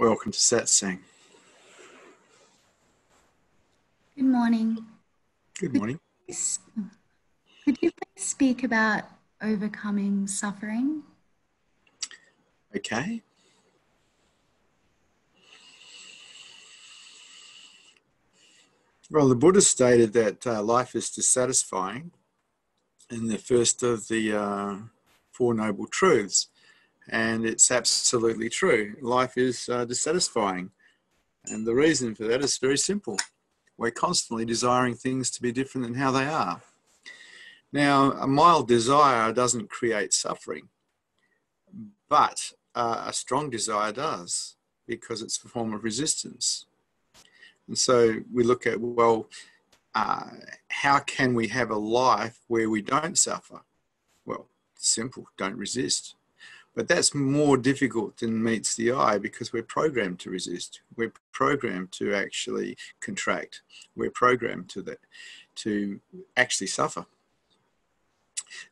Welcome to Satsang. Good morning. Good morning. Could you please speak about overcoming suffering? Okay. Well, the Buddha stated that life is dissatisfying in the first of the Four Noble Truths. And it's absolutely true. Life is dissatisfying. And the reason for that is very simple. We're constantly desiring things to be different than how they are. Now, a mild desire doesn't create suffering, but a strong desire does, because it's a form of resistance. And so we look at, well, how can we have a life where we don't suffer? Well, simple, don't resist. But that's more difficult than meets the eye, because we're programmed to resist. We're programmed to actually contract. We're programmed to actually suffer.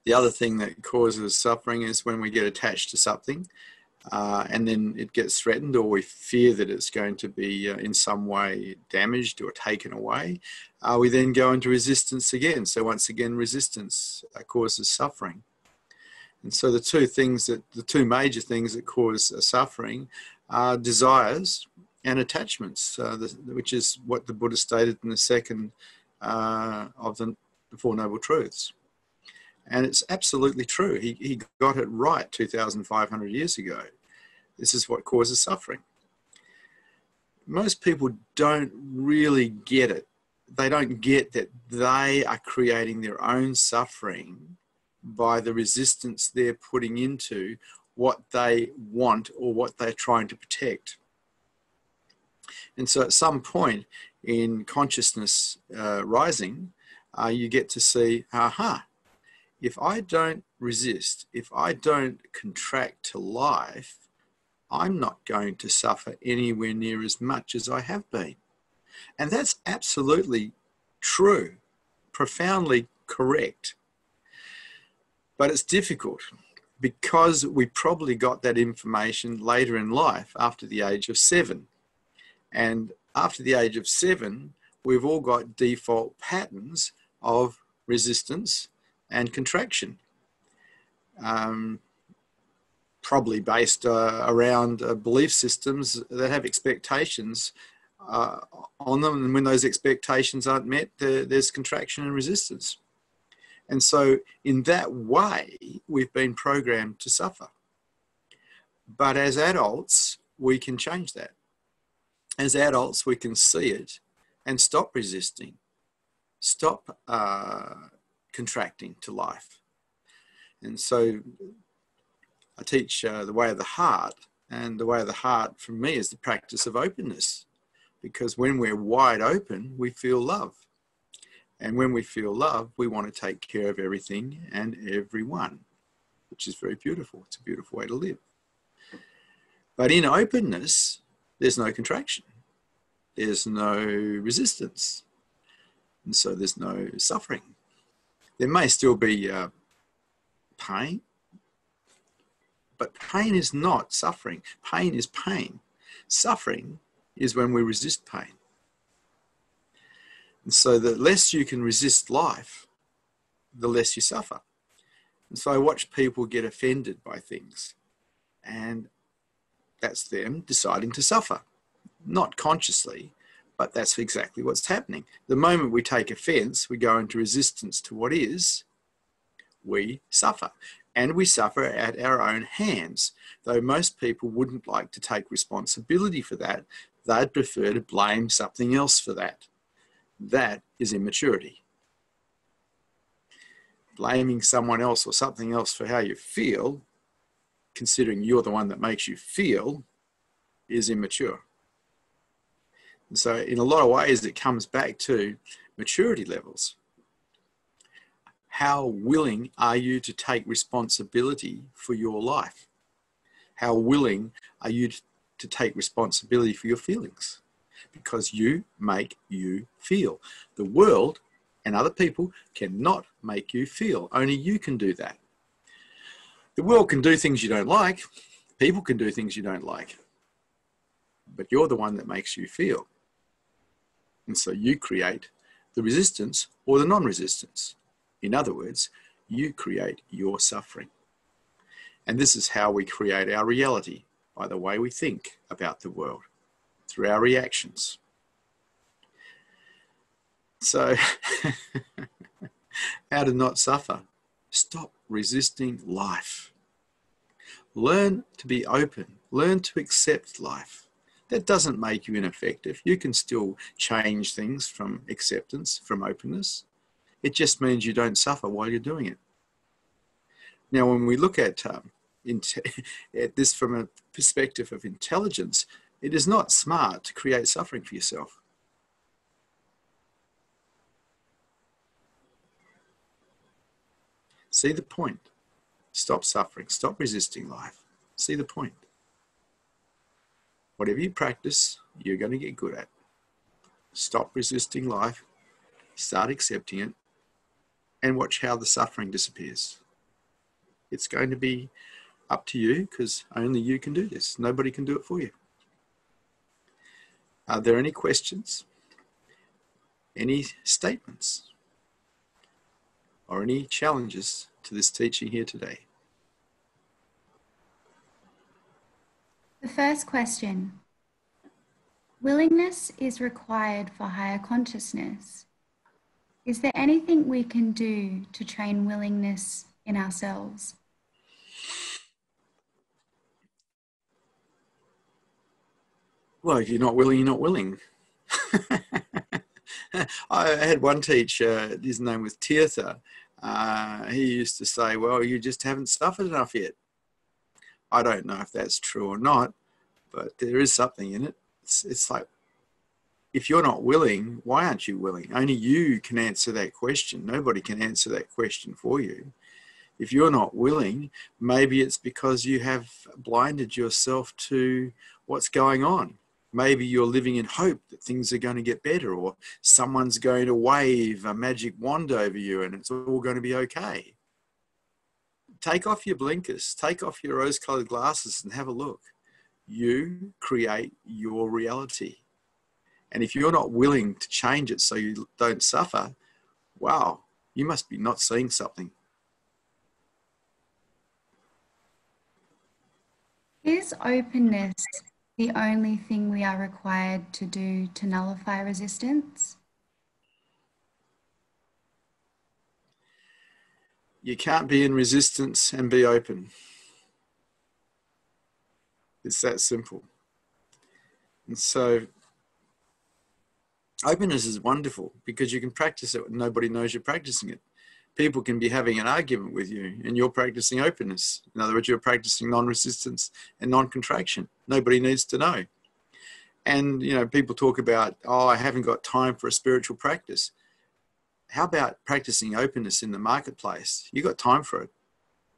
The other thing that causes suffering is when we get attached to something and then it gets threatened, or we fear that it's going to be in some way damaged or taken away. We then go into resistance again. So once again, resistance causes suffering. And so the two major things that cause suffering are desires and attachments, which is what the Buddha stated in the second of the Four Noble Truths. And it's absolutely true. He got it right 2,500 years ago. This is what causes suffering. Most people don't really get it. They don't get that they are creating their own suffering by the resistance they're putting into what they want or what they're trying to protect. And so at some point in consciousness rising, you get to see, aha, if I don't resist, if I don't contract to life, I'm not going to suffer anywhere near as much as I have been. And that's absolutely true, profoundly correct. But it's difficult because we probably got that information later in life, after the age of 7. And after the age of 7, we've all got default patterns of resistance and contraction, probably based around belief systems that have expectations on them. And when those expectations aren't met, there's contraction and resistance. And so in that way, we've been programmed to suffer. But as adults, we can change that. As adults, we can see it and stop resisting, stop contracting to life. And so I teach the way of the heart, and the way of the heart for me is the practice of openness, because when we're wide open, we feel love. And when we feel love, we want to take care of everything and everyone, which is very beautiful. It's a beautiful way to live. But in openness, there's no contraction. There's no resistance. And so there's no suffering. There may still be pain, but pain is not suffering. Pain is pain. Suffering is when we resist pain. And so the less you can resist life, the less you suffer. And so I watch people get offended by things, and that's them deciding to suffer. Not consciously, but that's exactly what's happening. The moment we take offense, we go into resistance to what is, we suffer. And we suffer at our own hands. Though most people wouldn't like to take responsibility for that, they'd prefer to blame something else for that. That is immaturity. Blaming someone else or something else for how you feel, considering you're the one that makes you feel, is immature. And so in a lot of ways, it comes back to maturity levels. How willing are you to take responsibility for your life? How willing are you to take responsibility for your feelings? Because you make you feel. The world and other people cannot make you feel. Only you can do that. The world can do things you don't like. People can do things you don't like. but you're the one that makes you feel. And so you create the resistance or the non-resistance. In other words, you create your suffering. And this is how we create our reality, by the way we think about the world, through our reactions. So, how to not suffer? Stop resisting life. Learn to be open. Learn to accept life. That doesn't make you ineffective. You can still change things from acceptance, from openness. It just means you don't suffer while you're doing it. Now, when we look at this from a perspective of intelligence, it is not smart to create suffering for yourself. See the point. Stop suffering. Stop resisting life. See the point. Whatever you practice, you're going to get good at. Stop resisting life. Start accepting it. And watch how the suffering disappears. It's going to be up to you, because only you can do this. Nobody can do it for you. Are there any questions? Any statements? Or any challenges to this teaching here today? The first question. Willingness is required for higher consciousness. Is there anything we can do to train willingness in ourselves? Well, if you're not willing, you're not willing. I had one teacher, his name was Tirtha. He used to say, well, you just haven't suffered enough yet. I don't know if that's true or not, but there is something in it. It's like, if you're not willing, why aren't you willing? Only you can answer that question. Nobody can answer that question for you. If you're not willing, maybe it's because you have blinded yourself to what's going on. Maybe you're living in hope that things are going to get better, or someone's going to wave a magic wand over you and it's all going to be okay. Take off your blinkers, take off your rose-colored glasses and have a look. You create your reality. And if you're not willing to change it so you don't suffer, wow, you must be not seeing something. Is openness the only thing we are required to do to nullify resistance? You can't be in resistance and be open. It's that simple. And so openness is wonderful because you can practice it when nobody knows you're practicing it. People can be having an argument with you and you're practicing openness. In other words, you're practicing non-resistance and non-contraction. Nobody needs to know. And, you know, people talk about, oh, I haven't got time for a spiritual practice. How about practicing openness in the marketplace? You got time for it.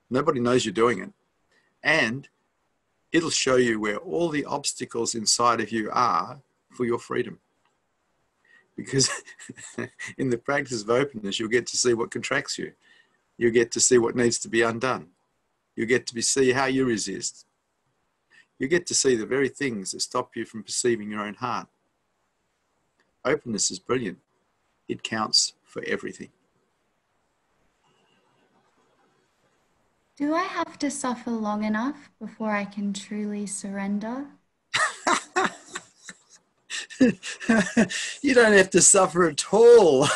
Nobody knows you're doing it. And it'll show you where all the obstacles inside of you are for your freedom. Because in the practice of openness, you'll get to see what contracts you. You'll get to see what needs to be undone. You'll get to see how you resist. You get to see the very things that stop you from perceiving your own heart. Openness is brilliant. It counts for everything. Do I have to suffer long enough before I can truly surrender? You don't have to suffer at all.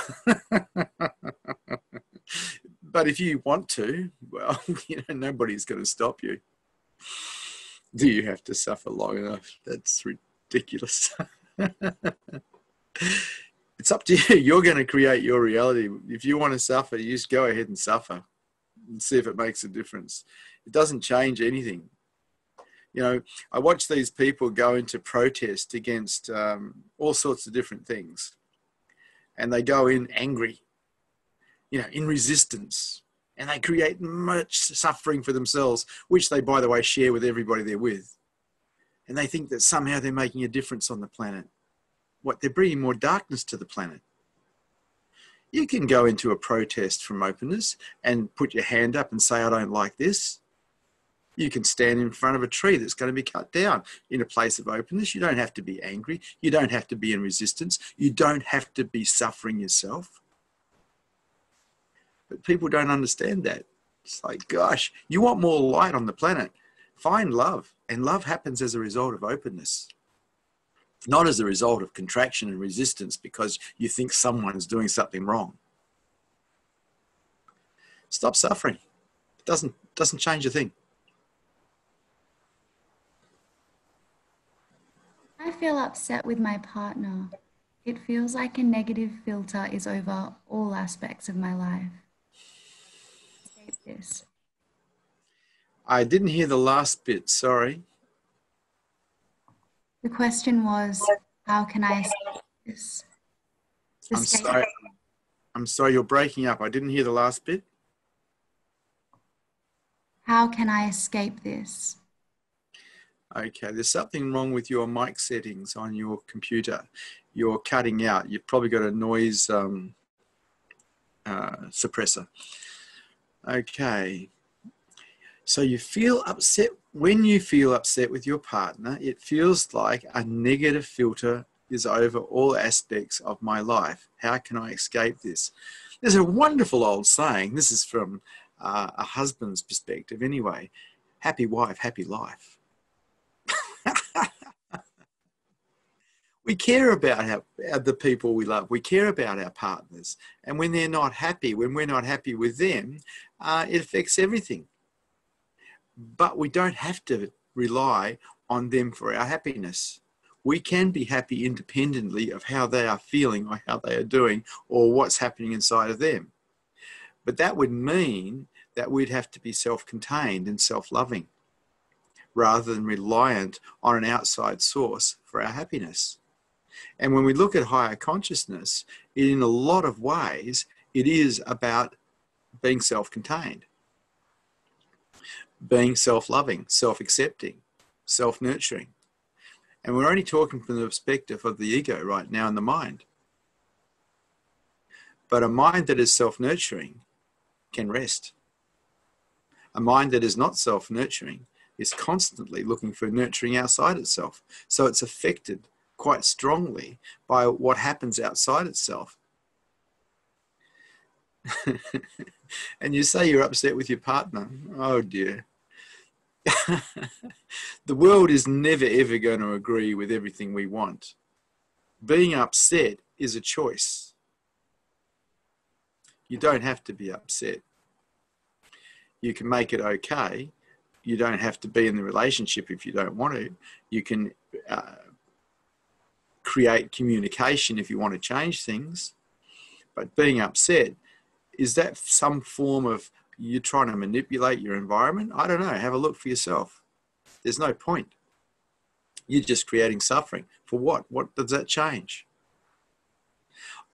But if you want to, well, you know, nobody's going to stop you. Do you have to suffer long enough? That's ridiculous. It's up to you. You're going to create your reality. If you want to suffer, you just go ahead and suffer and see if it makes a difference. It doesn't change anything. You know, I watch these people go into protest against all sorts of different things. And they go in angry, you know, in resistance. And they create much suffering for themselves, which they, by the way, share with everybody they're with. And they think that somehow they're making a difference on the planet. What, they're bringing more darkness to the planet. You can go into a protest from openness and put your hand up and say, I don't like this. You can stand in front of a tree that's going to be cut down in a place of openness. You don't have to be angry. You don't have to be in resistance. You don't have to be suffering yourself. But people don't understand that. It's like, gosh, you want more light on the planet. Find love. And love happens as a result of openness, not as a result of contraction and resistance because you think someone's doing something wrong. Stop suffering. It doesn't change a thing. I feel upset with my partner. It feels like a negative filter is over all aspects of my life. Escape this. I didn't hear the last bit, sorry. The question was, how can I escape this? I'm sorry, you're breaking up. I didn't hear the last bit. How can I escape this? Okay, there's something wrong with your mic settings on your computer. You're cutting out. You've probably got a noise suppressor. Okay. So you feel upset. When you feel upset with your partner, it feels like a negative filter is over all aspects of my life. How can I escape this? There's a wonderful old saying. This is from a husband's perspective anyway. Happy wife, happy life. We care about the people we love. We care about our partners. And when they're not happy, when we're not happy with them, it affects everything. But we don't have to rely on them for our happiness. We can be happy independently of how they are feeling or how they are doing or what's happening inside of them. But that would mean that we'd have to be self-contained and self-loving rather than reliant on an outside source for our happiness. And when we look at higher consciousness, in a lot of ways, it is about being self-contained, being self-loving, self-accepting, self-nurturing. And we're only talking from the perspective of the ego right now in the mind. But a mind that is self-nurturing can rest. A mind that is not self-nurturing is constantly looking for nurturing outside itself. So it's affected quite strongly by what happens outside itself. And you say you're upset with your partner. Oh dear. The world is never ever going to agree with everything we want. Being upset is a choice. You don't have to be upset. You can make it okay. You don't have to be in the relationship if you don't want to. You can create communication if you want to change things. But being upset, is that some form of you're trying to manipulate your environment? I don't know. Have a look for yourself. There's no point. You're just creating suffering. For what? What does that change?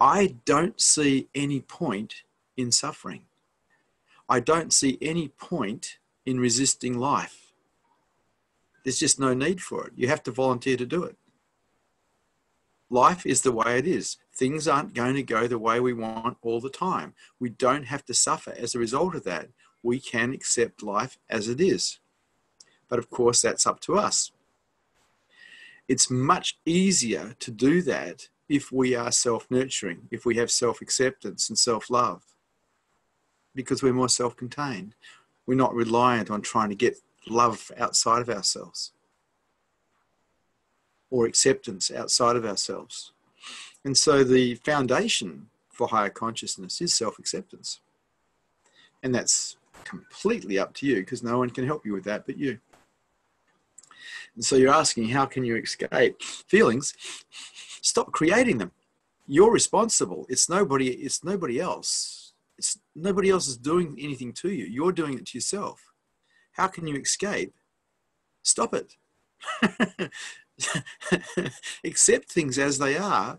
I don't see any point in suffering. I don't see any point in resisting life. There's just no need for it. You have to volunteer to do it. Life is the way it is. Things aren't going to go the way we want all the time. We don't have to suffer as a result of that. We can accept life as it is. But of course, that's up to us. It's much easier to do that if we are self-nurturing, if we have self-acceptance and self-love, because we're more self-contained. We're not reliant on trying to get love outside of ourselves or acceptance outside of ourselves. And so the foundation for higher consciousness is self-acceptance. And that's completely up to you because no one can help you with that but you. And so you're asking, how can you escape feelings? Stop creating them. You're responsible. It's nobody else. Nobody else is doing anything to you. You're doing it to yourself. How can you escape? Stop it. Accept things as they are.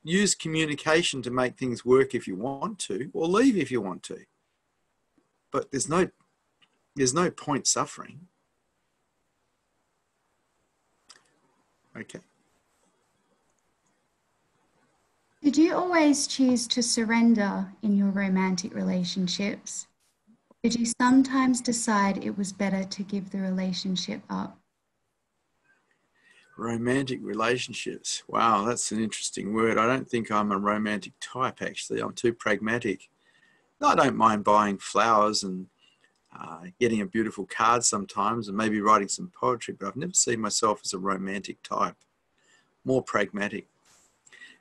Use communication to make things work if you want to, or leave if you want to. But there's no point suffering. Okay. Did you always choose to surrender in your romantic relationships? Did you sometimes decide it was better to give the relationship up? Romantic relationships. Wow, that's an interesting word. I don't think I'm a romantic type, actually. I'm too pragmatic. I don't mind buying flowers and getting a beautiful card sometimes and maybe writing some poetry, but I've never seen myself as a romantic type. More pragmatic.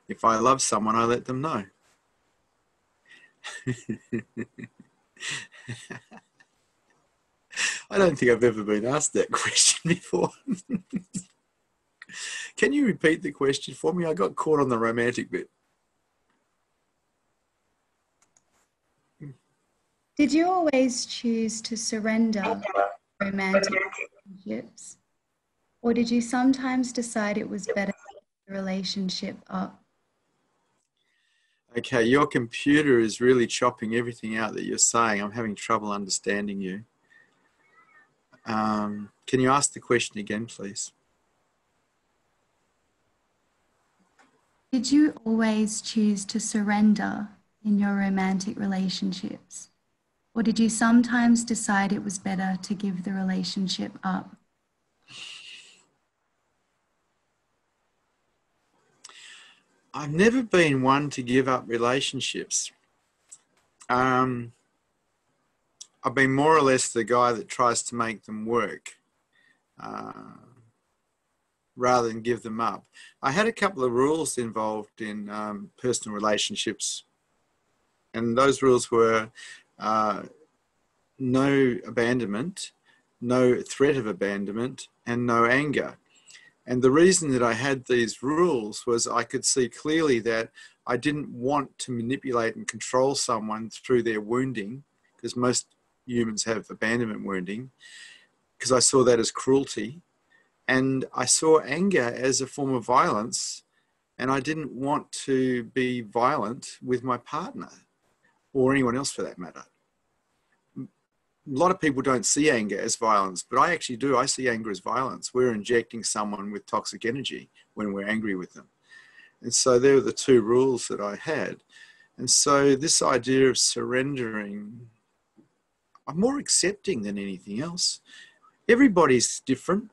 If I love someone, I let them know. I don't think I've ever been asked that question before. Can you repeat the question for me? I got caught on the romantic bit. Did you always choose to surrender romantic relationships? Or did you sometimes decide it was better to keep the relationship up? Okay, your computer is really chopping everything out that you're saying. I'm having trouble understanding you. Can you ask the question again, please? Did you always choose to surrender in your romantic relationships? Or did you sometimes decide it was better to give the relationship up? I've never been one to give up relationships. I've been more or less the guy that tries to make them work rather than give them up. I had a couple of rules involved in personal relationships, and those rules were no abandonment, no threat of abandonment, and no anger. And the reason that I had these rules was I could see clearly that I didn't want to manipulate and control someone through their wounding, because most humans have abandonment wounding, because I saw that as cruelty. And I saw anger as a form of violence, and I didn't want to be violent with my partner or anyone else for that matter. A lot of people don't see anger as violence, but I actually do. I see anger as violence. We're injecting someone with toxic energy when we're angry with them. And so there were the two rules that I had. And so this idea of surrendering, I'm more accepting than anything else. Everybody's different.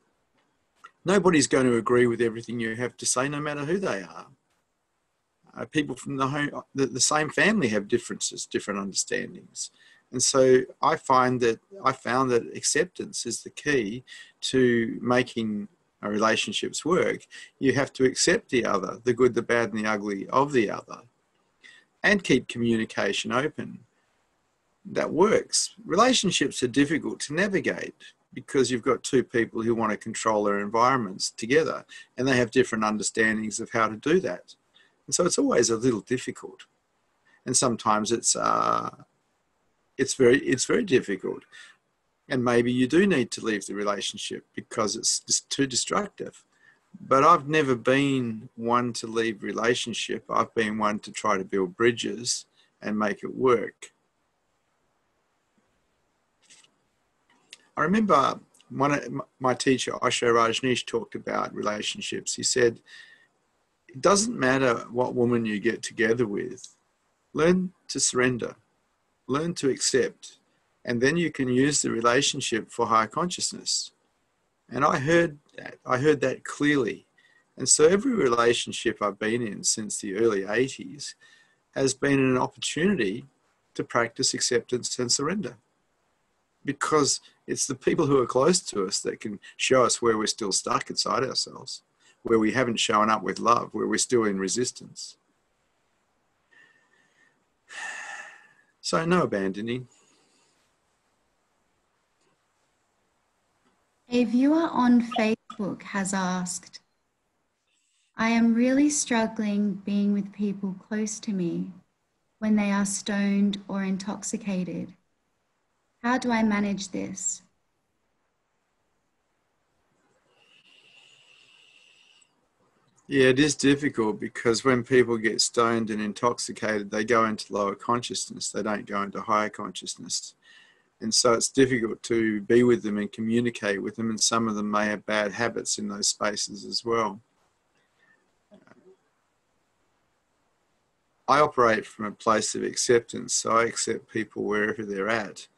Nobody's going to agree with everything you have to say, no matter who they are. People from the same family have differences, different understandings. And so I found that acceptance is the key to making relationships work. You have to accept the other, the good, the bad, and the ugly of the other, and keep communication open. That works. Relationships are difficult to navigate because you've got two people who want to control their environments together, and they have different understandings of how to do that. And so it's always a little difficult. And sometimes it's very difficult, and maybe you do need to leave the relationship because it's just too destructive. But I've never been one to leave relationship. I've been one to try to build bridges and make it work. I remember my teacher, Osho Rajneesh, talked about relationships. He said, it doesn't matter what woman you get together with, learn to surrender. Learn to accept, and then you can use the relationship for higher consciousness. And I heard that clearly. And so every relationship I've been in since the early 80s has been an opportunity to practice acceptance and surrender, because it's the people who are close to us that can show us where we're still stuck inside ourselves, where we haven't shown up with love, where we're still in resistance. So no abandoning. A viewer on Facebook has asked, I am really struggling being with people close to me when they are stoned or intoxicated. How do I manage this? Yeah, it is difficult because when people get stoned and intoxicated, they go into lower consciousness. They don't go into higher consciousness. And so it's difficult to be with them and communicate with them. And some of them may have bad habits in those spaces as well. I operate from a place of acceptance. So I accept people wherever they're at.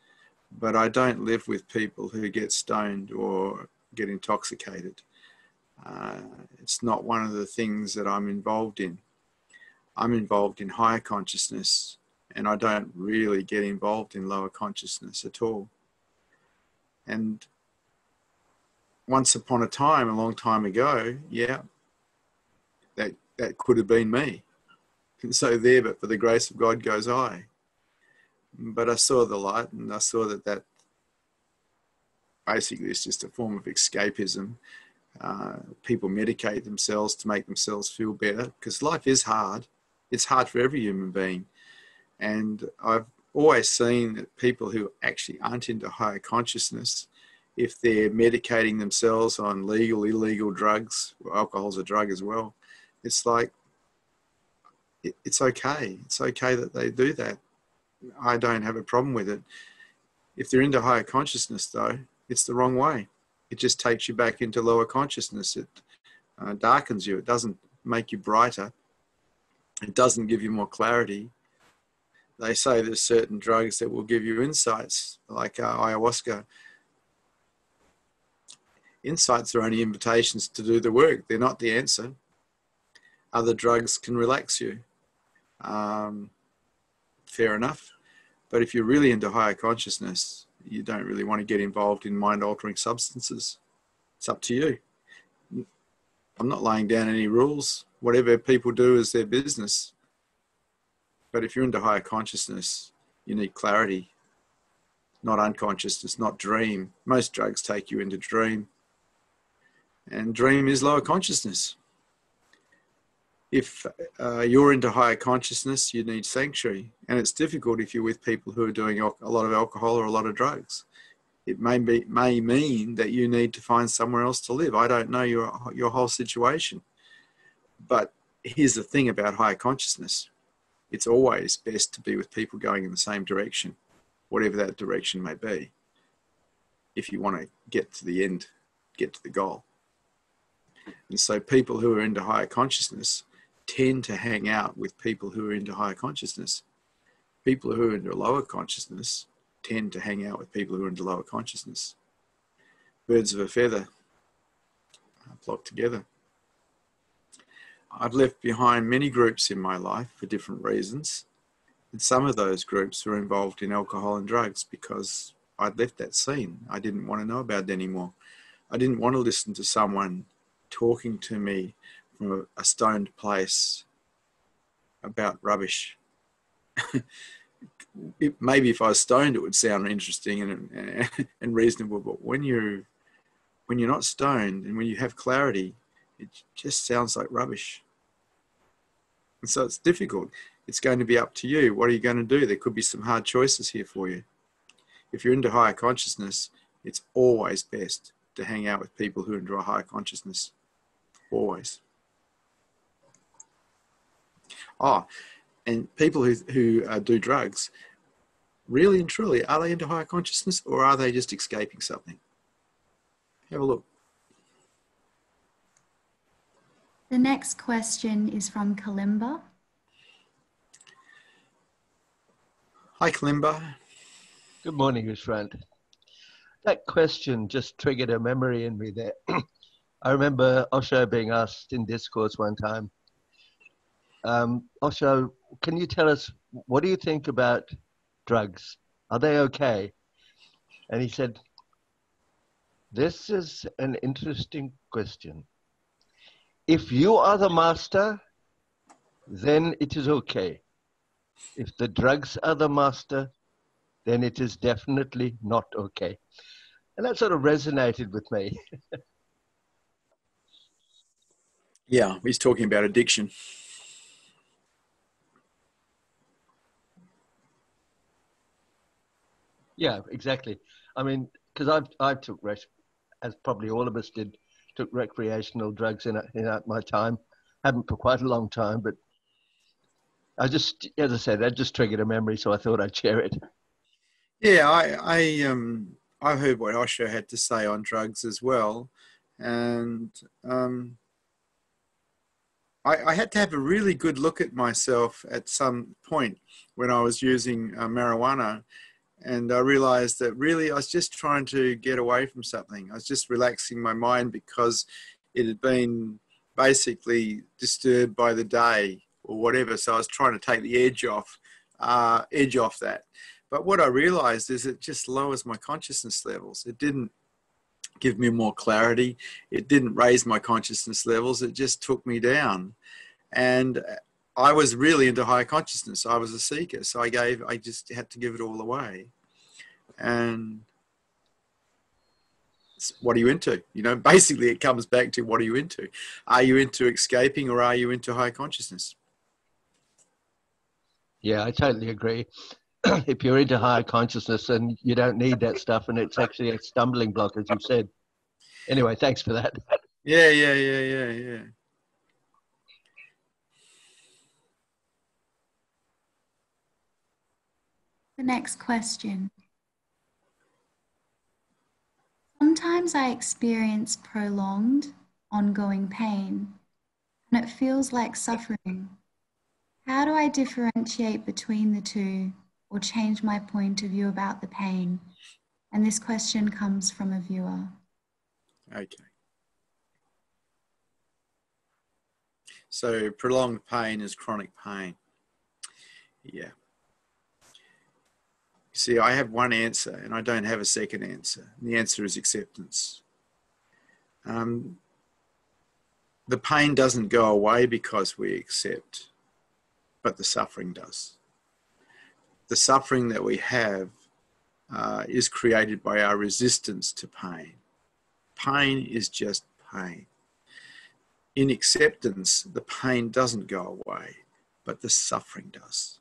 but I don't live with people who get stoned or get intoxicated. It's not one of the things that I'm involved in. I'm involved in higher consciousness, and I don't really get involved in lower consciousness at all. And once upon a time, a long time ago, yeah, that could have been me. And so there, but for the grace of God goes I. But I saw the light, and I saw that basically is just a form of escapism. People medicate themselves to make themselves feel better, because life is hard. It's hard for every human being. And I've always seen that people who actually aren't into higher consciousness, if they're medicating themselves on legal, illegal drugs, well, alcohol's a drug as well, it's like, it's okay. It's okay that they do that. I don't have a problem with it. If they're into higher consciousness, though, it's the wrong way. It just takes you back into lower consciousness. It darkens you. It doesn't make you brighter. It doesn't give you more clarity. They say there's certain drugs that will give you insights, like ayahuasca. Insights are only invitations to do the work. They're not the answer. Other drugs can relax you. Fair enough. But if you're really into higher consciousness, you don't really want to get involved in mind-altering substances. It's up to you. I'm not laying down any rules. Whatever people do is their business. But if you're into higher consciousness, you need clarity, not unconsciousness, not dream. Most drugs take you into dream. And dream is lower consciousness. If you're into higher consciousness, you need sanctuary. And it's difficult if you're with people who are doing a lot of alcohol or a lot of drugs. It may mean that you need to find somewhere else to live. I don't know your whole situation. But here's the thing about higher consciousness. It's always best to be with people going in the same direction, whatever that direction may be, if you want to get to the end, get to the goal. And so people who are into higher consciousness tend to hang out with people who are into higher consciousness. People who are into lower consciousness tend to hang out with people who are into lower consciousness. Birds of a feather flock together. I've left behind many groups in my life for different reasons. And some of those groups were involved in alcohol and drugs because I'd left that scene. I didn't want to know about it anymore. I didn't want to listen to someone talking to me from a stoned place about rubbish. Maybe if I was stoned, it would sound interesting and reasonable. But when you're not stoned and when you have clarity, it just sounds like rubbish. And so it's difficult. It's going to be up to you. What are you going to do? There could be some hard choices here for you. If you're into higher consciousness, it's always best to hang out with people who are into a higher consciousness. Always. Oh, and people who do drugs, really and truly, are they into higher consciousness or are they just escaping something? Have a look. The next question is from Kalimba. Hi, Kalimba. Good morning, Vishrant. That question just triggered a memory in me there. I remember Osho being asked in discourse one time, Osho, can you tell us, what do you think about drugs? Are they okay? And he said, this is an interesting question. If you are the master, then it is okay. If the drugs are the master, then it is definitely not okay. And that sort of resonated with me. Yeah, he's talking about addiction. Yeah, exactly. I mean, because I took, as probably all of us did, took recreational drugs in my time. Haven't for quite a long time, but I just, as I said, that just triggered a memory, so I thought I'd share it. Yeah, I heard what Osho had to say on drugs as well, and I had to have a really good look at myself at some point when I was using marijuana, And I realized that really I was just trying to get away from something. I was just relaxing my mind because it had been basically disturbed by the day or whatever. So I was trying to take the edge off that. But what I realized is it just lowers my consciousness levels. It didn't give me more clarity. It didn't raise my consciousness levels. It just took me down. And I was really into higher consciousness. I was a seeker. So I just had to give it all away. And what are you into? You know, basically it comes back to what are you into? Are you into escaping or are you into higher consciousness? Yeah, I totally agree. If you're into higher consciousness, then you don't need that stuff, and it's actually a stumbling block, as you've said. Anyway, thanks for that. Yeah. The next question. Sometimes I experience prolonged, ongoing pain, and it feels like suffering. How do I differentiate between the two or change my point of view about the pain? And this question comes from a viewer. Okay. So prolonged pain is chronic pain. Yeah. See, I have one answer and I don't have a second answer. And the answer is acceptance. The pain doesn't go away because we accept, but the suffering does. The suffering that we have is created by our resistance to pain. Pain is just pain. In acceptance, the pain doesn't go away, but the suffering does.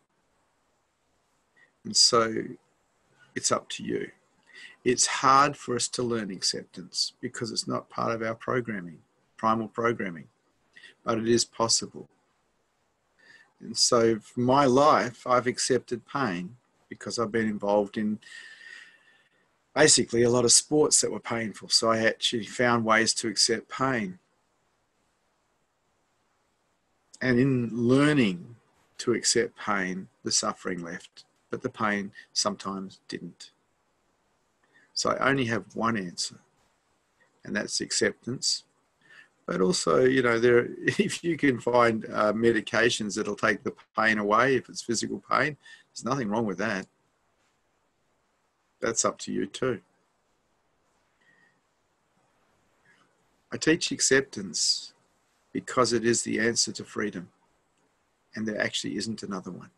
And so it's up to you. It's hard for us to learn acceptance because it's not part of our programming, primal programming, but it is possible. And so for my life, I've accepted pain because I've been involved in basically a lot of sports that were painful. So I actually found ways to accept pain. And in learning to accept pain, the suffering left, but the pain sometimes didn't. So I only have one answer, and that's acceptance. But also, you know, if you can find medications that'll take the pain away, if it's physical pain, there's nothing wrong with that. That's up to you too. I teach acceptance because it is the answer to freedom, and there actually isn't another one.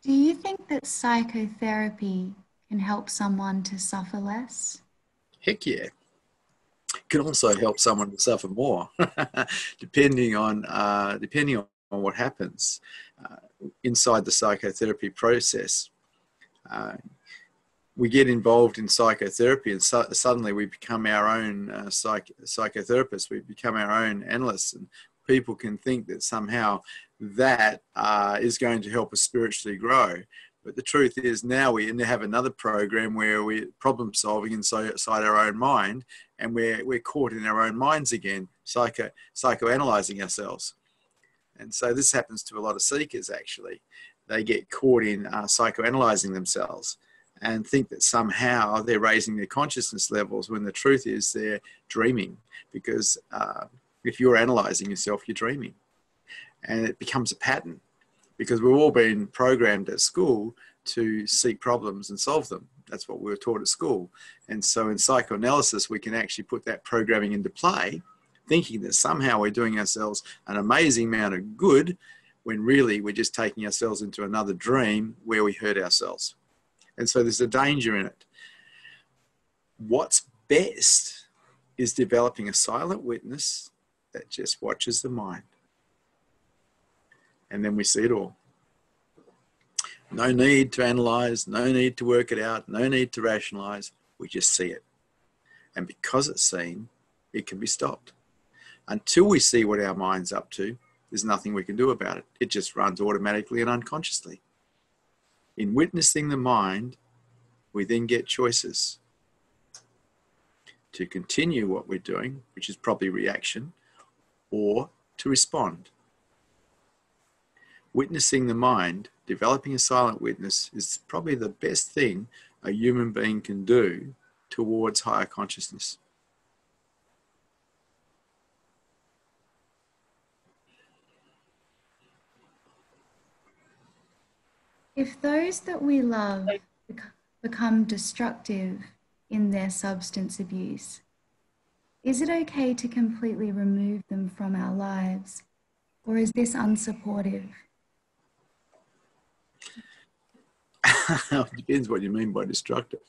Do you think that psychotherapy can help someone to suffer less? Heck yeah. It can also help someone to suffer more, depending on what happens inside the psychotherapy process. We get involved in psychotherapy and suddenly we become our own psychotherapists. We become our own analysts, and people can think that somehow that is going to help us spiritually grow. But the truth is now we have another program where we're problem solving inside our own mind, and we're caught in our own minds again, psychoanalyzing ourselves. And so this happens to a lot of seekers actually. They get caught in psychoanalyzing themselves and think that somehow they're raising their consciousness levels when the truth is they're dreaming, because if you're analyzing yourself, you're dreaming. And it becomes a pattern because we've all been programmed at school to seek problems and solve them. That's what we were taught at school. And so in psychoanalysis, we can actually put that programming into play, thinking that somehow we're doing ourselves an amazing amount of good when really we're just taking ourselves into another dream where we hurt ourselves. And so there's a danger in it. What's best is developing a silent witness that just watches the mind. And then we see it all. No need to analyze, no need to work it out, no need to rationalize. We just see it. And because it's seen, it can be stopped. Until we see what our mind's up to, there's nothing we can do about it. It just runs automatically and unconsciously. In witnessing the mind, we then get choices to continue what we're doing, which is probably reaction, or to respond. Witnessing the mind, developing a silent witness, is probably the best thing a human being can do towards higher consciousness. If those that we love become destructive in their substance abuse, is it okay to completely remove them from our lives, or is this unsupportive? It depends what you mean by destructive.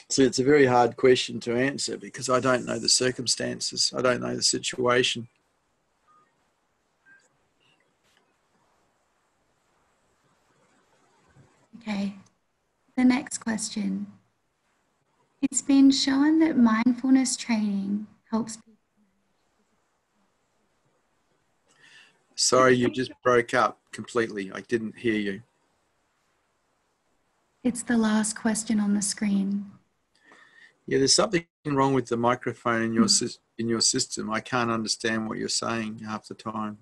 See, it's a very hard question to answer because I don't know the circumstances. I don't know the situation. Okay, the next question. It's been shown that mindfulness training helps people. Sorry, you just broke up completely. I didn't hear you. It's the last question on the screen. Yeah, there's something wrong with the microphone in your system. I can't understand what you're saying half the time.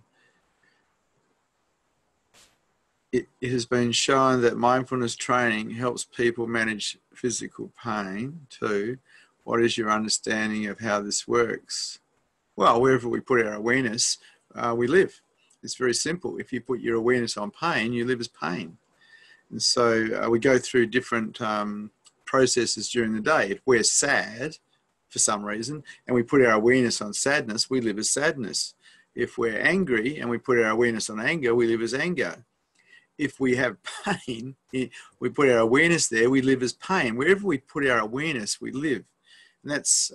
It has been shown that mindfulness training helps people manage physical pain too. What is your understanding of how this works? Well, wherever we put our awareness, we live. It's very simple. If you put your awareness on pain, you live as pain. And so we go through different processes during the day. If we're sad for some reason and we put our awareness on sadness, we live as sadness. If we're angry and we put our awareness on anger, we live as anger. If we have pain, we put our awareness there, we live as pain. Wherever we put our awareness, we live. And that's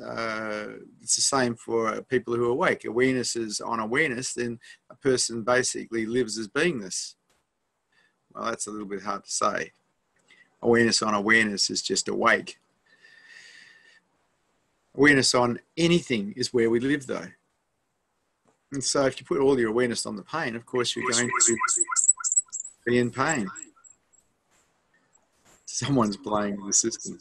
it's the same for people who are awake. Awareness is on awareness, then a person basically lives as beingness. Well, that's a little bit hard to say. Awareness on awareness is just awake. Awareness on anything is where we live, though. And so if you put all your awareness on the pain, of course, you're going to be in pain. Someone's playing the system.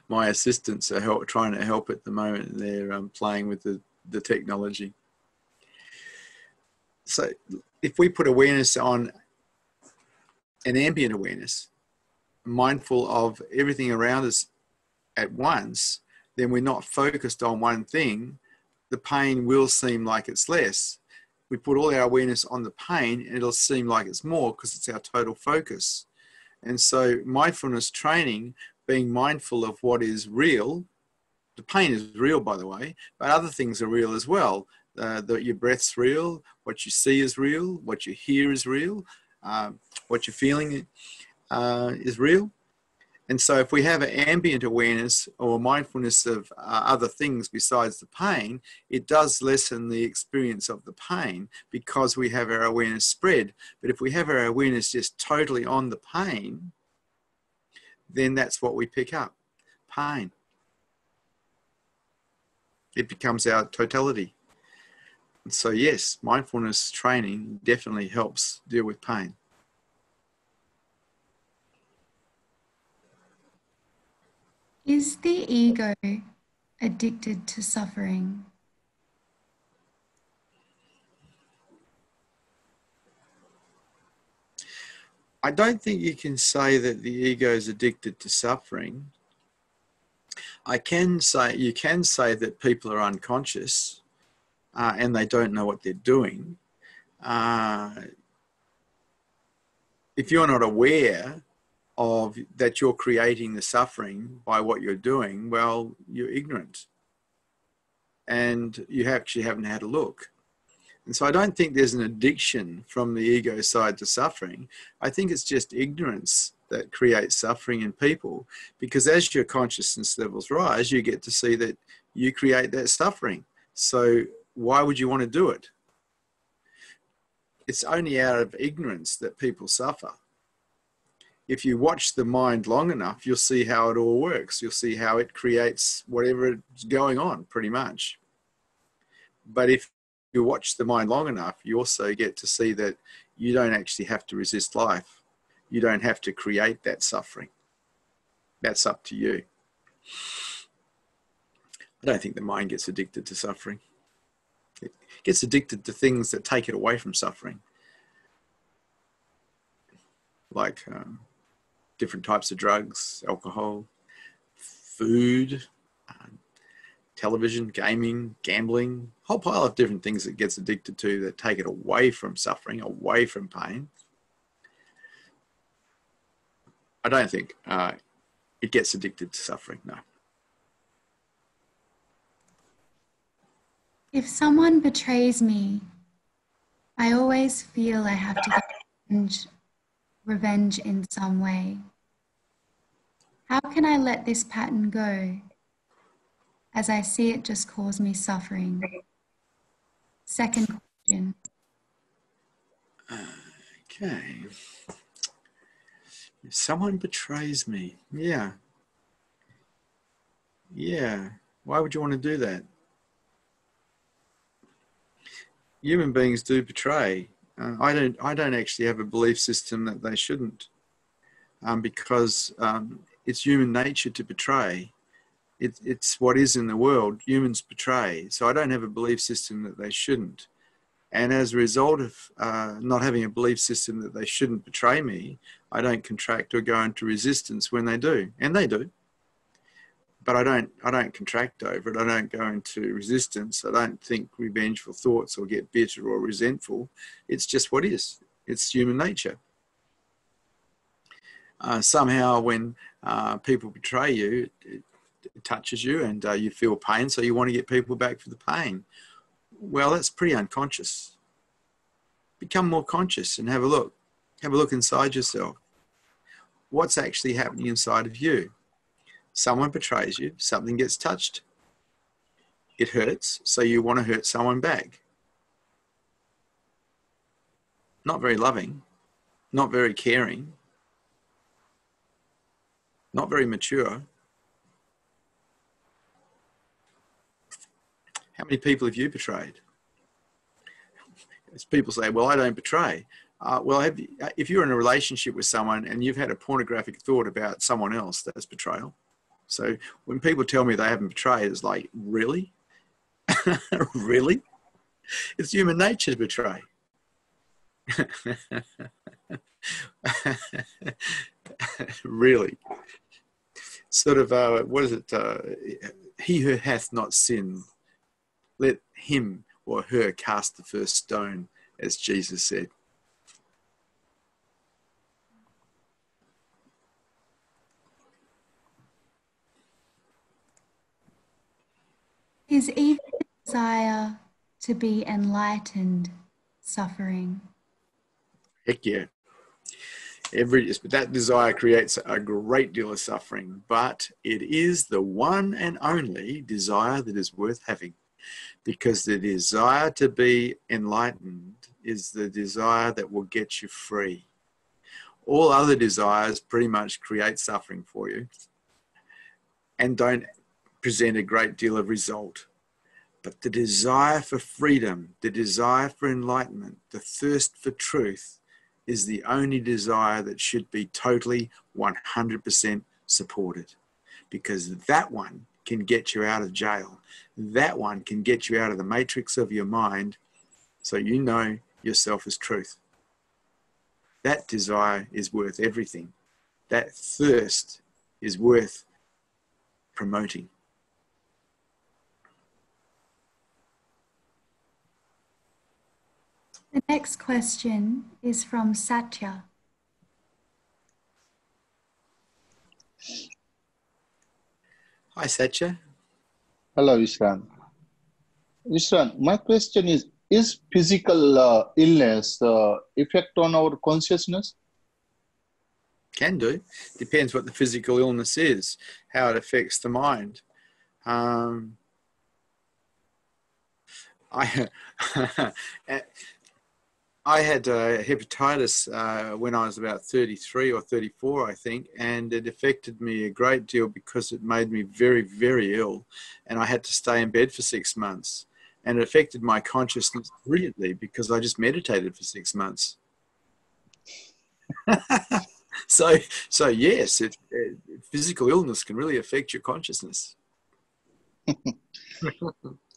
My assistants are trying to help at the moment. They're playing with the technology. So if we put awareness on an ambient awareness, mindful of everything around us at once, then we're not focused on one thing. The pain will seem like it's less. We put all our awareness on the pain and it'll seem like it's more because it's our total focus. And so mindfulness training, being mindful of what is real, the pain is real, by the way, but other things are real as well. Your breath's real, what you see is real, what you hear is real, what you're feeling is real. And so if we have an ambient awareness or mindfulness of other things besides the pain, it does lessen the experience of the pain because we have our awareness spread. But if we have our awareness just totally on the pain, then that's what we pick up, pain. It becomes our totality. And so yes, mindfulness training definitely helps deal with pain. Is the ego addicted to suffering? I don't think you can say that the ego is addicted to suffering. You can say that people are unconscious and they don't know what they're doing. If you're not aware of that you're creating the suffering by what you're doing, well, you're ignorant and you actually haven't had a look. And so I don't think there's an addiction from the ego side to suffering. I think it's just ignorance that creates suffering in people, because as your consciousness levels rise, you get to see that you create that suffering. So why would you want to do it? It's only out of ignorance that people suffer. If you watch the mind long enough, you'll see how it all works. You'll see how it creates whatever is going on, pretty much. But if you watch the mind long enough, you also get to see that you don't actually have to resist life. You don't have to create that suffering. That's up to you. I don't think the mind gets addicted to suffering. It gets addicted to things that take it away from suffering, like different types of drugs, alcohol, food, television, gaming, gambling, a whole pile of different things it gets addicted to that take it away from suffering, away from pain. I don't think it gets addicted to suffering, no. If someone betrays me, I always feel I have to get revenge in some way. How can I let this pattern go, as I see it just cause me suffering? Second question. Okay. If someone betrays me, yeah. Why would you want to do that? Human beings do betray. I don't actually have a belief system that they shouldn't, because it's human nature to betray. It's what is in the world. Humans betray. So I don't have a belief system that they shouldn't. And as a result of not having a belief system that they shouldn't betray me, I don't contract or go into resistance when they do. And they do. But I don't contract over it. I don't go into resistance. I don't think revengeful thoughts or get bitter or resentful. It's just what is. It's human nature. Somehow when people betray you, it touches you and you feel pain, so you want to get people back for the pain. Well, that's pretty unconscious. Become more conscious and have a look. Have a look inside yourself. What's actually happening inside of you? Someone betrays you, something gets touched. It hurts, so you want to hurt someone back. Not very loving, not very caring, not very mature. How many people have you betrayed? As people say, well, I don't betray. If you're in a relationship with someone and you've had a pornographic thought about someone else, that's betrayal. So when people tell me they haven't betrayed, it's like, really? Really? It's human nature to betray. Really? Sort of, what is it? He who hath not sinned, let him or her cast the first stone, as Jesus said. Is even the desire to be enlightened suffering? Heck yeah. That desire creates a great deal of suffering, but it is the one and only desire that is worth having, because the desire to be enlightened is the desire that will get you free. All other desires pretty much create suffering for you and don't present a great deal of result. But the desire for freedom, the desire for enlightenment, the thirst for truth is the only desire that should be totally 100% supported, because that one can get you out of jail. That one can get you out of the matrix of your mind, so you know yourself as truth. That desire is worth everything. That thirst is worth promoting. The next question is from Satya. Hi, Satya. Hello, Vishrant. Vishrant, my question is physical illness effect on our consciousness? Can do. Depends what the physical illness is, how it affects the mind. I had hepatitis when I was about 33 or 34, I think, and it affected me a great deal because it made me very, very ill, and I had to stay in bed for 6 months. And it affected my consciousness brilliantly because I just meditated for 6 months. So yes, physical illness can really affect your consciousness.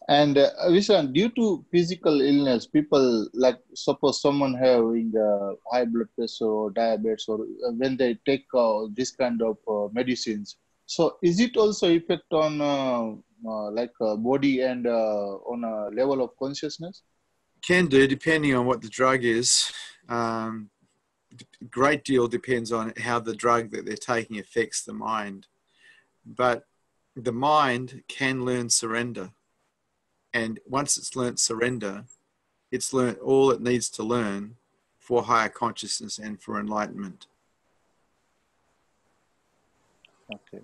And Vishrant, due to physical illness, people, like suppose someone having high blood pressure or diabetes, or when they take this kind of medicines, so is it also effect on body and on a level of consciousness? Can do, depending on what the drug is. A great deal depends on how the drug that they're taking affects the mind. But the mind can learn surrender. And once it's learnt surrender, it's learnt all it needs to learn for higher consciousness and for enlightenment. Okay.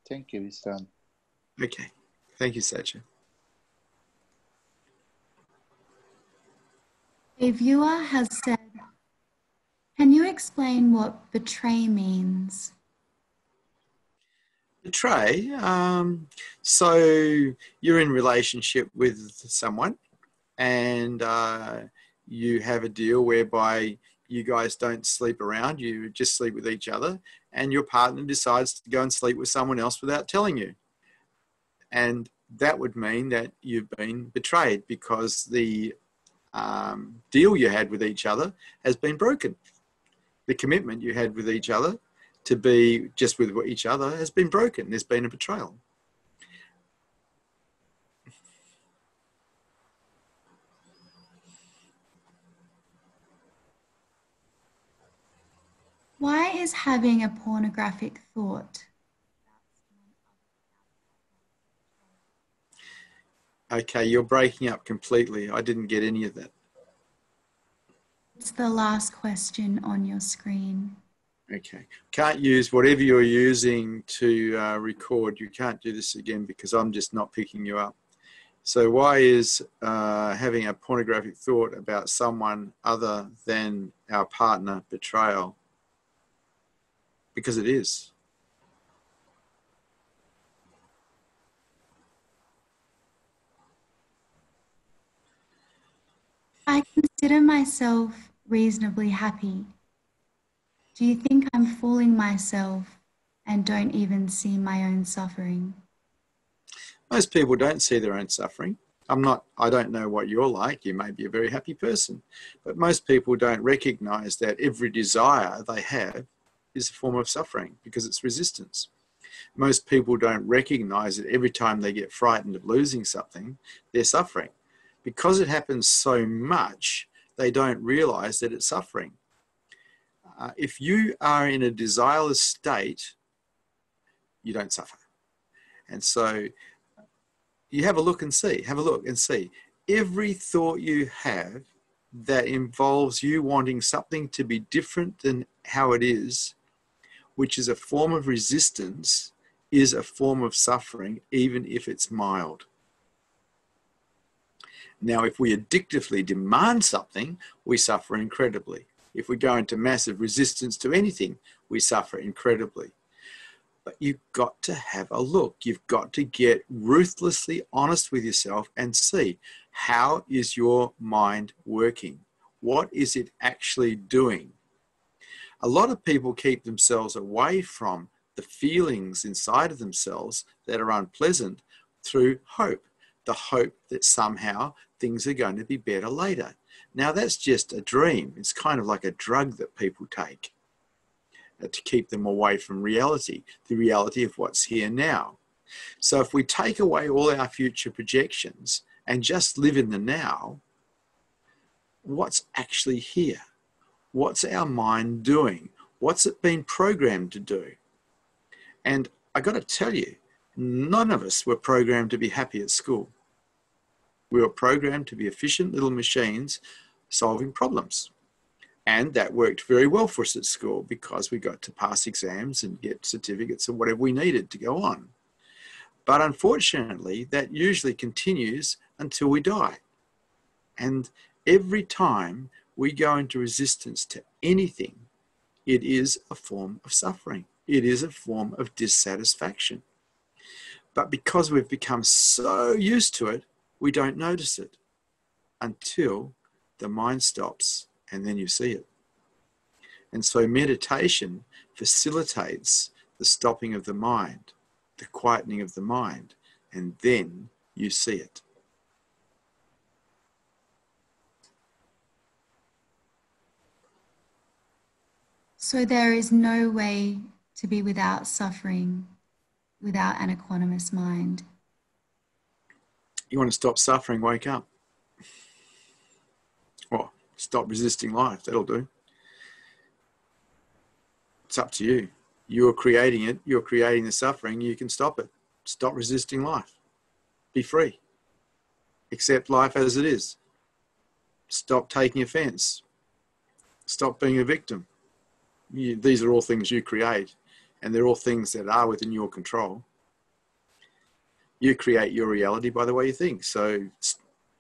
Thank you, Vishrant. Okay. Thank you, Satya. A viewer has said, can you explain what betray means? Betray. So you're in relationship with someone, and you have a deal whereby you guys don't sleep around, you just sleep with each other, and your partner decides to go and sleep with someone else without telling you. And that would mean that you've been betrayed, because the deal you had with each other has been broken. The commitment you had with each other to be just with each other has been broken. There's been a betrayal. Why is having a pornographic thought? Okay, you're breaking up completely. I didn't get any of that. It's the last question on your screen. Okay. Can't use whatever you're using to record. You can't do this again because I'm just not picking you up. So why is having a pornographic thought about someone other than our partner betrayal? Because it is. I consider myself reasonably happy. Do you think I'm fooling myself and don't even see my own suffering? Most people don't see their own suffering. I don't know what you're like. You may be a very happy person, but most people don't recognize that every desire they have is a form of suffering because it's resistance. Most people don't recognize that every time they get frightened of losing something, they're suffering. Because it happens so much, they don't realize that it's suffering. If you are in a desireless state, you don't suffer. And so you have a look and see. Every thought you have that involves you wanting something to be different than how it is, which is a form of resistance, is a form of suffering, even if it's mild. Now, if we addictively demand something, we suffer incredibly. If we go into massive resistance to anything, we suffer incredibly. But you've got to have a look. You've got to get ruthlessly honest with yourself and see, how is your mind working? What is it actually doing? A lot of people keep themselves away from the feelings inside of themselves that are unpleasant through hope, the hope that somehow things are going to be better later. Now, that's just a dream. It's kind of like a drug that people take to keep them away from reality, the reality of what's here now. So if we take away all our future projections and just live in the now, what's actually here? What's our mind doing? What's it been programmed to do? And I got to tell you, none of us were programmed to be happy at school. We were programmed to be efficient little machines solving problems. And that worked very well for us at school because we got to pass exams and get certificates and whatever we needed to go on. But unfortunately, that usually continues until we die. And every time we go into resistance to anything, it is a form of suffering. It is a form of dissatisfaction. But because we've become so used to it, we don't notice it until the mind stops and then you see it. And so meditation facilitates the stopping of the mind, the quietening of the mind, and then you see it. So there is no way to be without suffering, without an equanimous mind. You want to stop suffering, wake up. Or stop resisting life, that'll do. It's up to you. You're creating it, you're creating the suffering, you can stop it. Stop resisting life. Be free. Accept life as it is. Stop taking offense. Stop being a victim. These are all things you create, and they're all things that are within your control. You create your reality by the way you think. So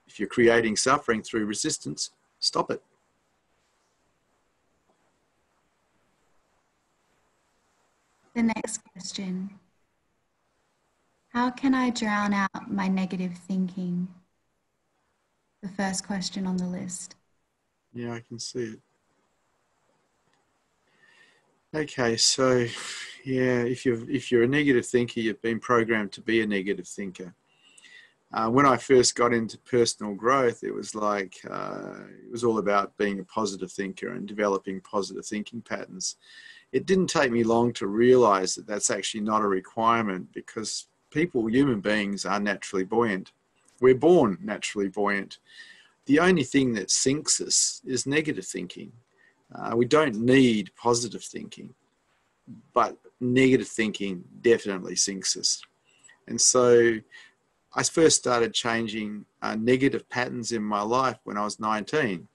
if you're creating suffering through resistance, stop it. The next question. How can I drown out my negative thinking? The first question on the list. Yeah, I can see it. Okay, so yeah, if you're a negative thinker, you've been programmed to be a negative thinker. When I first got into personal growth, it was like it was all about being a positive thinker and developing positive thinking patterns. It didn't take me long to realize that that's actually not a requirement, because people, human beings, are naturally buoyant. We're born naturally buoyant. The only thing that sinks us is negative thinking. We don't need positive thinking, but negative thinking definitely sinks us. And so I first started changing negative patterns in my life when I was 19.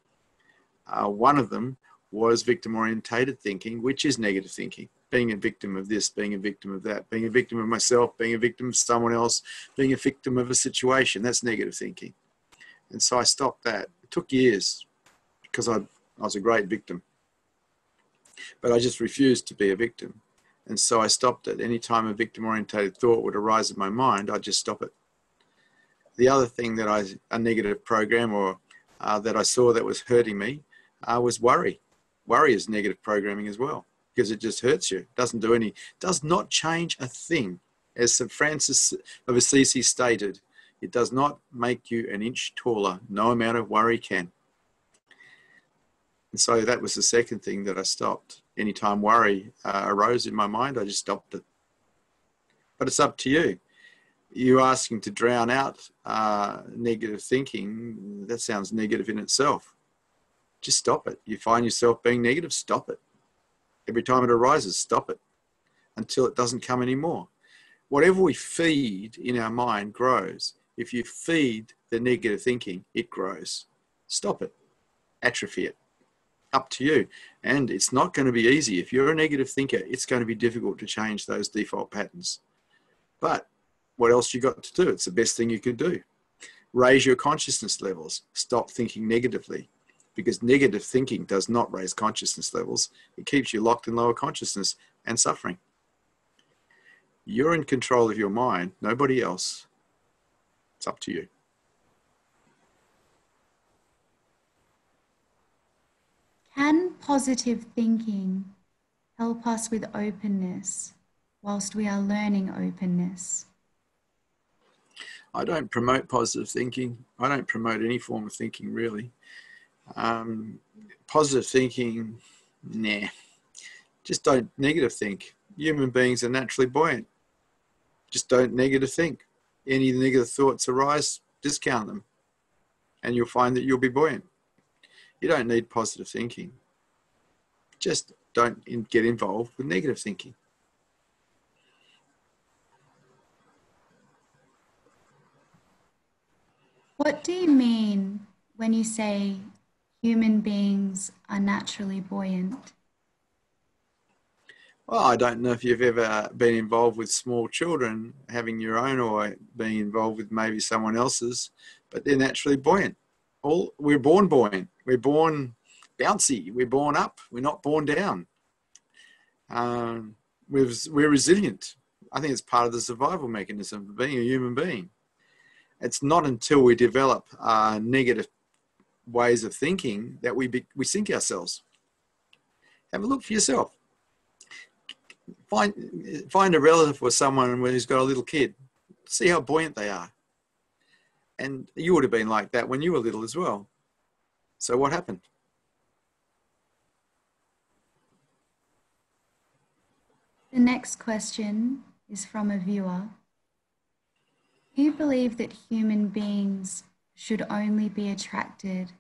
One of them was victim-orientated thinking, which is negative thinking. Being a victim of this, being a victim of that, being a victim of myself, being a victim of someone else, being a victim of a situation. That's negative thinking. And so I stopped that. It took years because I was a great victim. But I just refused to be a victim. And so I stopped it. Anytime a victim-orientated thought would arise in my mind, I'd just stop it. The other thing that a negative program or that I saw that was hurting me was worry. Worry is negative programming as well, because it just hurts you. Does not change a thing. As St. Francis of Assisi stated, it does not make you an inch taller. No amount of worry can. And so that was the second thing that I stopped. Anytime worry arose in my mind, I just stopped it. But it's up to you. You asking to drown out negative thinking, that sounds negative in itself. Just stop it. You find yourself being negative, stop it. Every time it arises, stop it until it doesn't come anymore. Whatever we feed in our mind grows. If you feed the negative thinking, it grows. Stop it. Atrophy it. Up to you. And it's not going to be easy. If you're a negative thinker, it's going to be difficult to change those default patterns. But what else you got to do? It's the best thing you could do. Raise your consciousness levels. Stop thinking negatively, because negative thinking does not raise consciousness levels. It keeps you locked in lower consciousness and suffering. You're in control of your mind, nobody else. It's up to you. Can positive thinking help us with openness whilst we are learning openness? I don't promote positive thinking. I don't promote any form of thinking, really. Positive thinking, nah. Just don't negative think. Human beings are naturally buoyant. Just don't negative think. Any negative thoughts arise, discount them, and you'll find that you'll be buoyant. You don't need positive thinking. Just don't get involved with negative thinking. What do you mean when you say human beings are naturally buoyant? Well, I don't know if you've ever been involved with small children, having your own, or being involved with maybe someone else's, but they're naturally buoyant. We're born buoyant. We're born bouncy. We're born up. We're not born down. We're resilient. I think it's part of the survival mechanism of being a human being. It's not until we develop negative ways of thinking that we sink ourselves. Have a look for yourself. Find a relative or someone who's got a little kid. See how buoyant they are. And you would have been like that when you were little as well. So what happened? The next question is from a viewer. Do you believe that human beings should only be attracted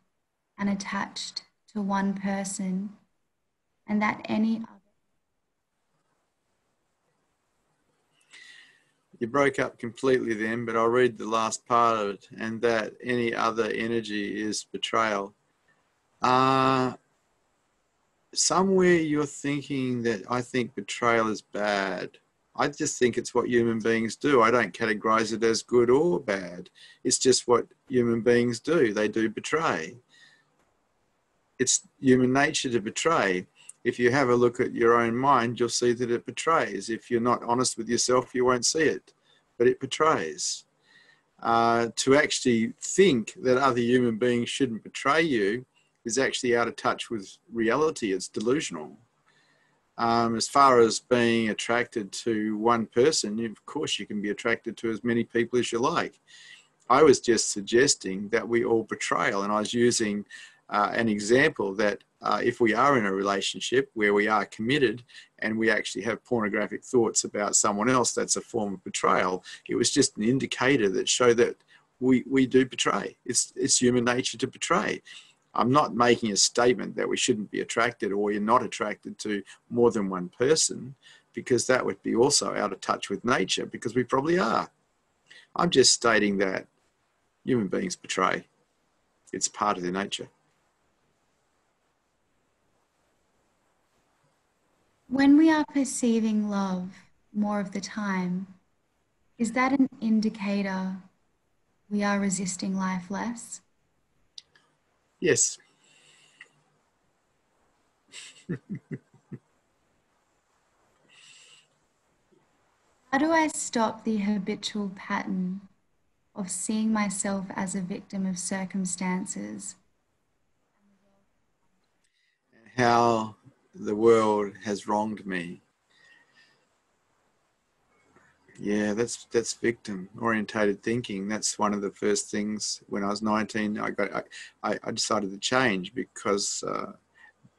and attached to one person, and that any other? You broke up completely then, but I'll read the last part of it. And that any other energy is betrayal. Somewhere you're thinking that I think betrayal is bad. I just think it's what human beings do. I don't categorize it as good or bad. It's just what human beings do. They do betray. It's human nature to betray. If you have a look at your own mind, you'll see that it betrays. If you're not honest with yourself, you won't see it, but it betrays. To actually think that other human beings shouldn't betray you is actually out of touch with reality. It's delusional. As far as being attracted to one person, of course you can be attracted to as many people as you like. I was just suggesting that we all betrayal, and I was using an example that if we are in a relationship where we are committed and we actually have pornographic thoughts about someone else, that's a form of betrayal. It was just an indicator that showed that we do betray. It's human nature to betray. I'm not making a statement that we shouldn't be attracted or you're not attracted to more than one person, because that would be also out of touch with nature, because we probably are. I'm just stating that human beings betray. It's part of their nature. When we are perceiving love more of the time, is that an indicator we are resisting life less? Yes. How do I stop the habitual pattern of seeing myself as a victim of circumstances? How the world has wronged me. Yeah, that's victim-orientated thinking. That's one of the first things. When I was 19, I decided to change, because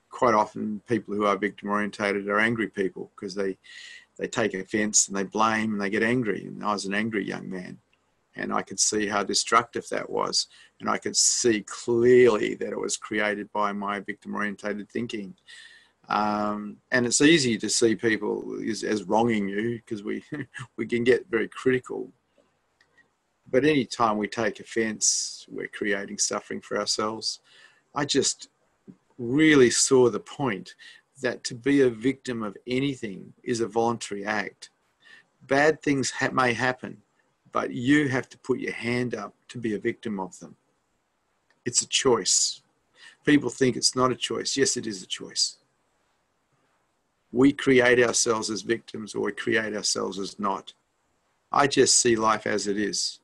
quite often people who are victim-orientated are angry people, because they take offense and they blame and they get angry. And I was an angry young man, and I could see how destructive that was. And I could see clearly that it was created by my victim-orientated thinking. And it's easy to see people as wronging you, because we can get very critical. But any time we take offense, we're creating suffering for ourselves. I just really saw the point that to be a victim of anything is a voluntary act. Bad things may happen, but you have to put your hand up to be a victim of them. It's a choice. People think it's not a choice. Yes, it is a choice. We create ourselves as victims, or we create ourselves as not. I just see life as it is.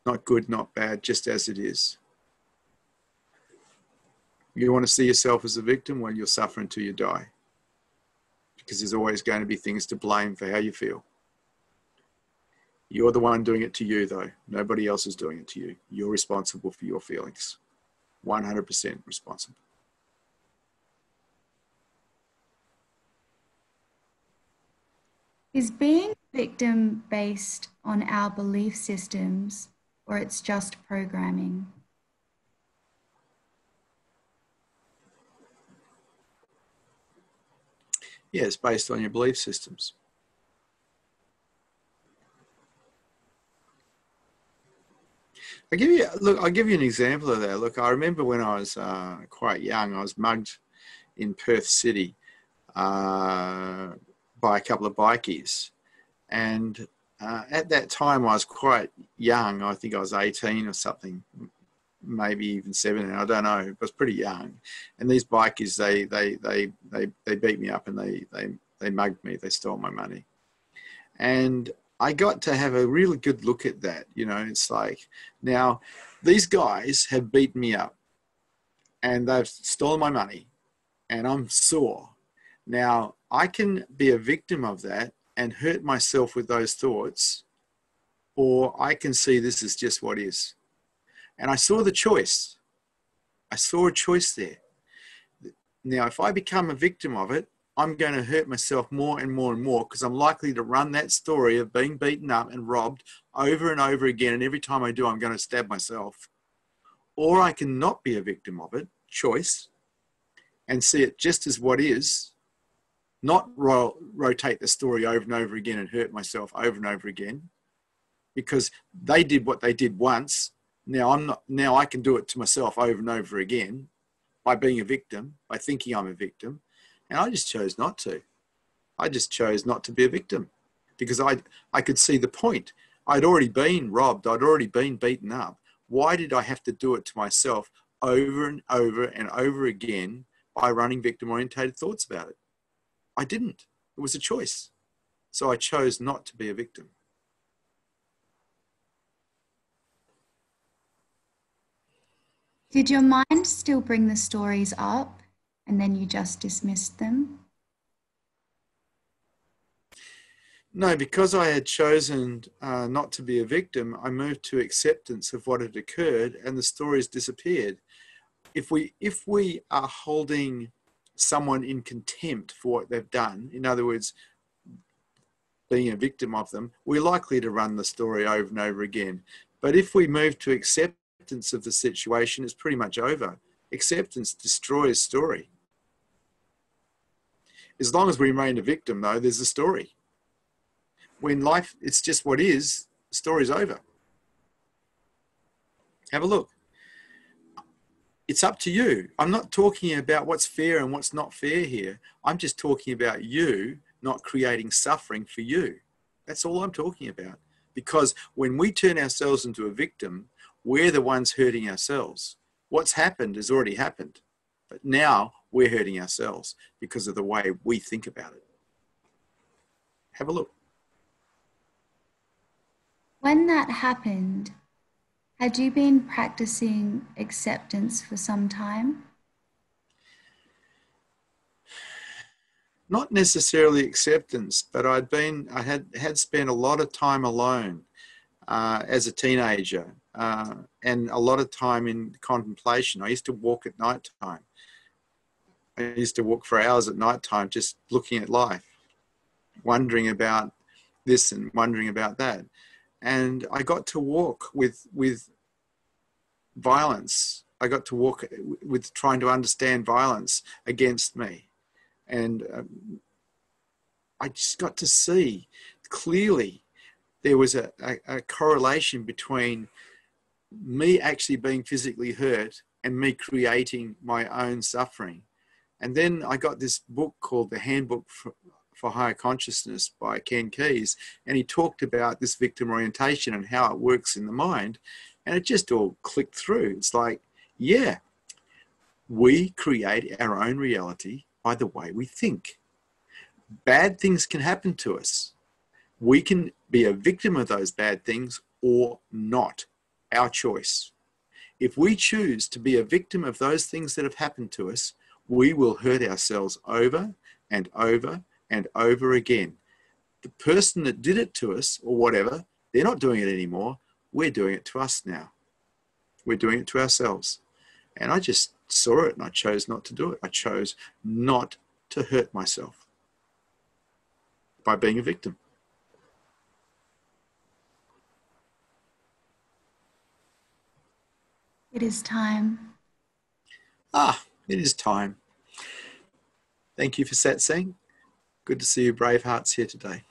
Not good, not bad, just as it is. You want to see yourself as a victim? Well, you'll suffer until you die, because there's always going to be things to blame for how you feel. You're the one doing it to you, though. Nobody else is doing it to you. You're responsible for your feelings. 100% responsible. Is being a victim based on our belief systems, or it's just programming? Yeah, it's based on your belief systems. I'll give you an example of that. Look, I remember when I was quite young, I was mugged in Perth City by a couple of bikies. And at that time, I was quite young. I think I was 18 or something, maybe even 17. I don't know. I was pretty young. And these bikies, they beat me up and they mugged me. They stole my money. And I got to have a really good look at that. You know, it's like, now these guys have beaten me up and they've stolen my money. and I'm sore. Now, I can be a victim of that and hurt myself with those thoughts, or I can see this is just what is. And I saw the choice. I saw a choice there. Now, if I become a victim of it, I'm going to hurt myself more and more and more, because I'm likely to run that story of being beaten up and robbed over and over again. And every time I do, I'm going to stab myself. Or I can not be a victim of it, choice, and see it just as what is, not rotate the story over and over again and hurt myself over and over again, because they did what they did once. Now I can do it to myself over and over again by being a victim, by thinking I'm a victim. And I just chose not to. I just chose not to be a victim, because I could see the point. I'd already been robbed. I'd already been beaten up. Why did I have to do it to myself over and over and over again by running victim-orientated thoughts about it? I didn't. It was a choice. So I chose not to be a victim. Did your mind still bring the stories up and then you just dismissed them? No, because I had chosen not to be a victim, I moved to acceptance of what had occurred, and the stories disappeared. If we are holding someone in contempt for what they've done, in other words, being a victim of them, we're likely to run the story over and over again. But if we move to acceptance of the situation, it's pretty much over. Acceptance destroys story. As long as we remain a victim, though, there's a story. When life, it's just what is, the story's over. Have a look. It's up to you. I'm not talking about what's fair and what's not fair here. I'm just talking about you not creating suffering for you. That's all I'm talking about. Because when we turn ourselves into a victim, we're the ones hurting ourselves. What's happened has already happened. But now we're hurting ourselves because of the way we think about it. Have a look. When that happened, had you been practicing acceptance for some time? Not necessarily acceptance, but I had spent a lot of time alone as a teenager, and a lot of time in contemplation. I used to walk at night time. I used to walk for hours at night time, just looking at life, wondering about this and wondering about that. And I got to walk with violence. I got to walk with trying to understand violence against me. And I just got to see clearly there was a correlation between me actually being physically hurt and me creating my own suffering. And then I got this book called The Handbook for Higher Consciousness by Ken Keyes, and he talked about this victim orientation and how it works in the mind, and it just all clicked through. It's like, yeah, we create our own reality by the way we think. Bad things can happen to us. We can be a victim of those bad things or not. Our choice. If we choose to be a victim of those things that have happened to us, we will hurt ourselves over and over and over again. The person that did it to us or whatever, they're not doing it anymore. We're doing it to us now. We're doing it to ourselves. And I just saw it and I chose not to do it. I chose not to hurt myself by being a victim. It is time. It is time. Thank you for Satsang. Good to see you brave hearts here today.